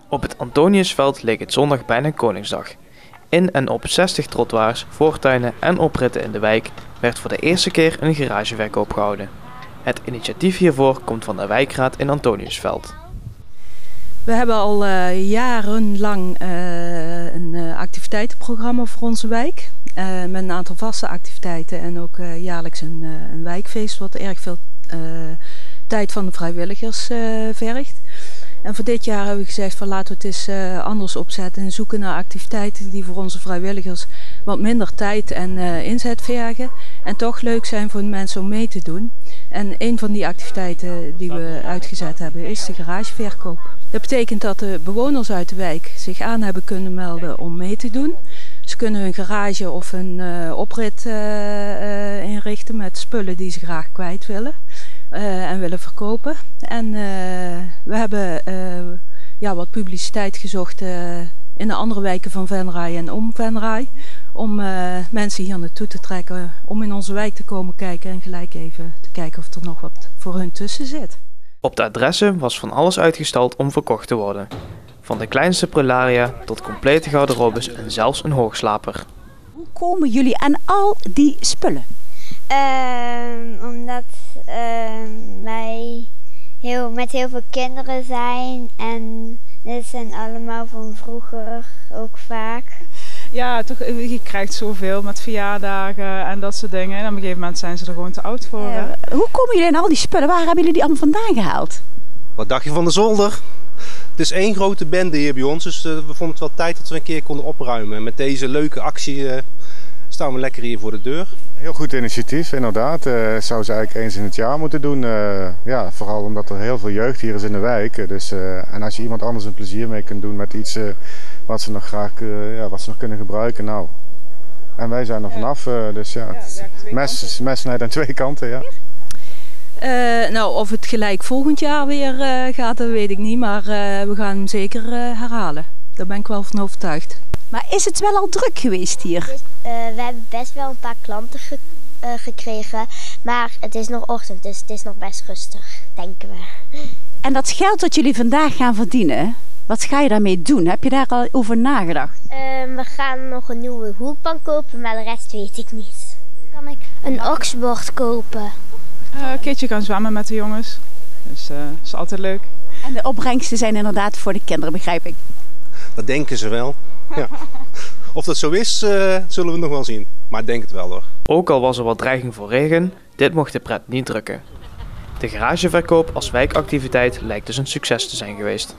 Op het Antoniusveld leek het zondag bijna Koningsdag. In en op 60 trottoirs, voortuinen en opritten in de wijk werd voor de eerste keer een garageverkoop gehouden. Het initiatief hiervoor komt van de wijkraad in Antoniusveld. We hebben al jarenlang een activiteitenprogramma voor onze wijk. Met een aantal vaste activiteiten en ook jaarlijks een wijkfeest wat erg veel tijd van de vrijwilligers vergt. En voor dit jaar hebben we gezegd van laten we het eens anders opzetten en zoeken naar activiteiten die voor onze vrijwilligers wat minder tijd en inzet vergen. En toch leuk zijn voor de mensen om mee te doen. En een van die activiteiten die we uitgezet hebben is de garageverkoop. Dat betekent dat de bewoners uit de wijk zich aan hebben kunnen melden om mee te doen. Ze kunnen hun garage of een oprit inrichten met spullen die ze graag kwijt willen. En willen verkopen. En we hebben wat publiciteit gezocht in de andere wijken van Venray en om Venray. Om mensen hier naartoe te trekken, om in onze wijk te komen kijken en gelijk even te kijken of er nog wat voor hun tussen zit. Op de adressen was van alles uitgestald om verkocht te worden. Van de kleinste prularia tot complete garderobes en zelfs een hoogslaper. Hoe komen jullie aan al die spullen? Omdat wij met heel veel kinderen zijn en dit zijn allemaal van vroeger ook vaak. Ja, toch, je krijgt zoveel met verjaardagen en dat soort dingen. En op een gegeven moment zijn ze er gewoon te oud voor. Hoe komen jullie aan al die spullen? Waar hebben jullie die allemaal vandaan gehaald? Wat dacht je van de zolder? Het is één grote bende hier bij ons, dus we vonden het wel tijd dat we een keer konden opruimen. En met deze leuke actie staan we lekker hier voor de deur. Heel goed initiatief, inderdaad. Zou ze eigenlijk eens in het jaar moeten doen. Vooral omdat er heel veel jeugd hier is in de wijk. Dus, en als je iemand anders een plezier mee kunt doen met iets wat ze nog graag wat ze nog kunnen gebruiken. Nou. En wij zijn er vanaf. Dus ja, mes snijdt aan twee kanten. Ja. Of het gelijk volgend jaar weer gaat, dat weet ik niet. Maar we gaan hem zeker herhalen. Daar ben ik wel van overtuigd. Maar is het wel al druk geweest hier? We hebben best wel een paar klanten gekregen, maar het is nog ochtend, dus het is nog best rustig, denken we. En dat geld dat jullie vandaag gaan verdienen, wat ga je daarmee doen? Heb je daar al over nagedacht? We gaan nog een nieuwe hoekbank kopen, maar de rest weet ik niet. Kan ik een oksbord kopen? Een keertje gaan zwemmen met de jongens, dus dat is altijd leuk. En de opbrengsten zijn inderdaad voor de kinderen, begrijp ik? Dat denken ze wel. Ja. Of dat zo is, zullen we nog wel zien. Maar ik denk het wel hoor. Ook al was er wat dreiging voor regen, dit mocht de pret niet drukken. De garageverkoop als wijkactiviteit lijkt dus een succes te zijn geweest.